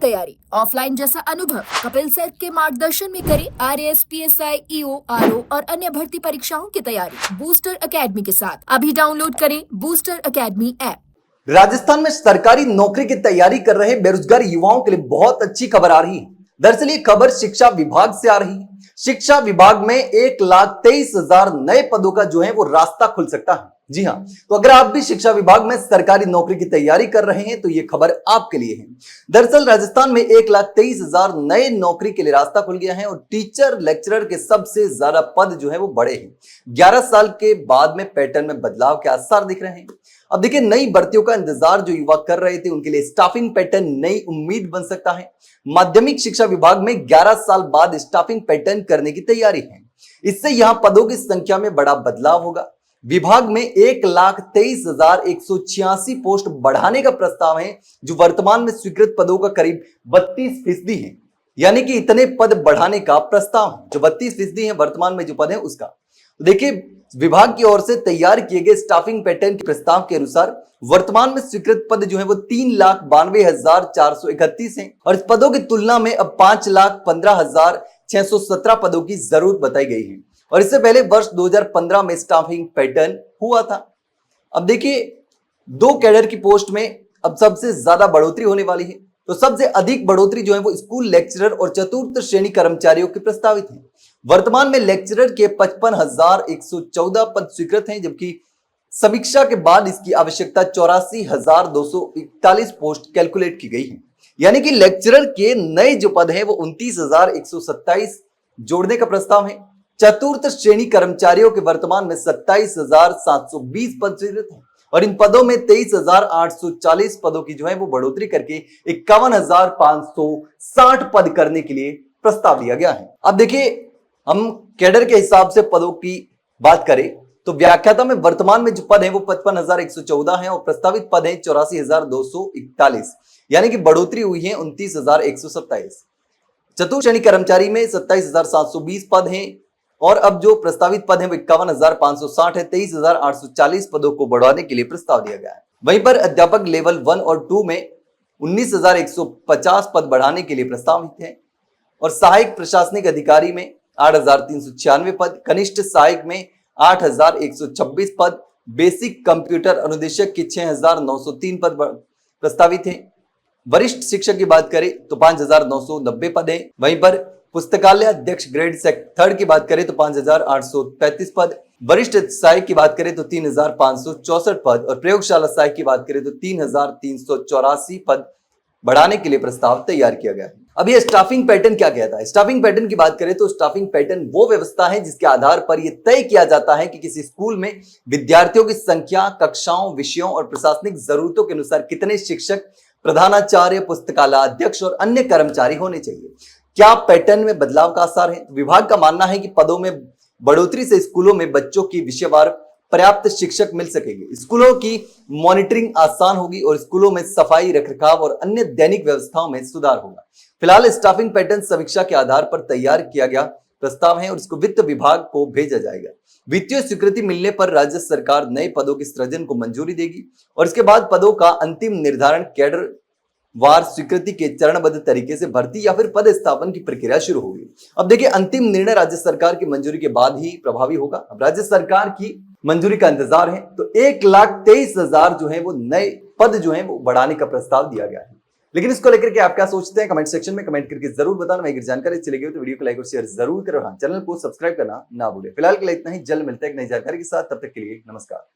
तैयारी, ऑफलाइन जैसा अनुभव। कपिल सर के मार्गदर्शन में करें आरएएस, पीएसआई, ईओ, आरओ और अन्य भर्ती परीक्षाओं की तैयारी बूस्टर एकेडमी के साथ। अभी डाउनलोड करें बूस्टर एकेडमी ऐप। राजस्थान में सरकारी नौकरी की तैयारी कर रहे बेरोजगार युवाओं के लिए बहुत अच्छी खबर आ रही है। दरअसल ये खबर शिक्षा विभाग से आ रही है। शिक्षा विभाग में 1,23,000 नए पदों का जो है वो रास्ता खुल सकता है। जी हां, तो अगर आप भी शिक्षा विभाग में सरकारी नौकरी की तैयारी कर रहे हैं तो ये खबर आपके लिए है। दरअसल राजस्थान में 1,23,000 नए नौकरी के लिए रास्ता खुल गया है और टीचर लेक्चरर के सबसे ज्यादा पद जो है वो बढ़े हैं। 11 साल के बाद में पैटर्न में बदलाव के आसार दिख रहे हैं। अब देखिए, नई भर्तियों का इंतजार जो युवा कर रहे थे उनके लिए स्टाफिंग पैटर्न नई उम्मीद बन सकता है। माध्यमिक शिक्षा विभाग में 11 साल बाद स्टाफिंग पैटर्न करने की तैयारी है। इससे यहां पदों की संख्या में बड़ा बदलाव होगा। विभाग में 1,23,186 पोस्ट बढ़ाने का प्रस्ताव है, जो वर्तमान में स्वीकृत पदों का करीब 32% है। यानी कि इतने पद बढ़ाने का प्रस्ताव है, जो 32% है वर्तमान में जो पद है उसका। तो देखिए, विभाग की ओर से तैयार किए गए स्टाफिंग पैटर्न के प्रस्ताव के अनुसार वर्तमान में स्वीकृत पद जो है वो 3,92,431 हैं और इस पदों की तुलना में अब 5,15,617 पदों की जरूरत बताई गई है। और इससे पहले वर्ष 2015 में स्टाफिंग पैटर्न हुआ था। अब देखिए, 2 कैडर की पोस्ट में अब सबसे ज्यादा बढ़ोतरी होने वाली है। तो सबसे अधिक बढ़ोतरी जो है वो स्कूल लेक्चरर और चतुर्थ श्रेणी कर्मचारियों की प्रस्तावित है। वर्तमान में लेक्चरर के 55,114 पद स्वीकृत हैं, जबकि समीक्षा के बाद इसकी आवश्यकता 84,241 पोस्ट कैलकुलेट की गई है। यानी कि लेक्चरर के नए जो पद हैं वो 29,127 जोड़ने का प्रस्ताव है। चतुर्थ श्रेणी कर्मचारियों के वर्तमान में 27,720 पद स्वीकृत हैं और इन पदों में 23,840 पदों की जो है वो बढ़ोतरी करके 51,560 पद करने के लिए प्रस्ताव दिया गया है। अब देखिए, हम कैडर के हिसाब से पदों की बात करें तो व्याख्याता में वर्तमान में जो पद है वो 55,114 है और प्रस्तावित पद है 84,241, यानी कि बढ़ोतरी हुई है 29,127। चतुर्थ श्रेणी कर्मचारी में 27,720 पद हैं और अब जो प्रस्तावित पद है वो 51,560 है। 23,840 पदों को बढ़ाने के लिए प्रस्ताव दिया गया है। वहीं पर अध्यापक लेवल 1 और 2 में 19,150 पद बढ़ाने के लिए प्रस्तावित है और सहायक प्रशासनिक अधिकारी में 8,396 पद, कनिष्ठ सहायक में 8,126 पद, बेसिक कंप्यूटर अनुदेशक के 6,903 पद प्रस्तावित हैं। वरिष्ठ शिक्षक की बात करें तो 5,990 पद हैं। वहीं पर पुस्तकालय अध्यक्ष ग्रेड 3 की बात करें तो 5,835 पद, वरिष्ठ सहायक की बात करें तो 3,564 पद और प्रयोगशाला सहायक की बात करें तो 3,384 पद बढ़ाने के लिए प्रस्ताव तैयार किया गया है। अब ये स्टाफिंग पैटर्न क्या कहता है? स्टाफिंग पैटर्न की बात करें तो स्टाफिंग पैटर्न वो व्यवस्था है जिसके आधार पर यह तय किया जाता है कि किसी स्कूल में विद्यार्थियों की संख्या, कक्षाओं, विषयों और प्रशासनिक जरूरतों के अनुसार कितने शिक्षक, प्रधानाचार्य, पुस्तकालय अध्यक्ष और अन्य कर्मचारी होने चाहिए। क्या पैटर्न में बदलाव का आसार है? विभाग का मानना है कि पदों में बढ़ोतरी से स्कूलों में बच्चों की विषयवार पर्याप्त शिक्षक मिल सकेंगे, स्कूलों की मॉनिटरिंग आसान होगी और स्कूलों में सफाई, रखरखाव और अन्य दैनिक व्यवस्थाओं में सुधार होगा। फिलहाल स्टाफिंग पैटर्न समीक्षा के आधार पर तैयार किया गया प्रस्ताव है और इसको वित्त विभाग को भेजा जाएगा। वित्तीय स्वीकृति मिलने पर राज्य सरकार नए पदों के सृजन को मंजूरी देगी और इसके बाद पदों का अंतिम निर्धारण कैडर वार स्वीकृति के चरणबद्ध तरीके से भर्ती या फिर पद स्थापन की प्रक्रिया शुरू होगी। अब देखिए, अंतिम निर्णय राज्य सरकार की मंजूरी के बाद ही प्रभावी होगा। अब राज्य सरकार की मंजूरी का इंतजार है। तो 1,23,000 जो है वो नए पद जो है वो बढ़ाने का प्रस्ताव दिया गया है। लेकिन इसको लेकर के आप क्या सोचते हैं? कमेंट सेक्शन में कमेंट करके जरूर बताना। मैं जानकारी अच्छी लगी हो तो वीडियो को लाइक और शेयर जरूर करो। हाँ, चैनल को सब्सक्राइब करना ना भूले। फिलहाल के लिए इतना ही, जल्द मिलते हैं एक नई जानकारी के साथ। तब तक के लिए नमस्कार।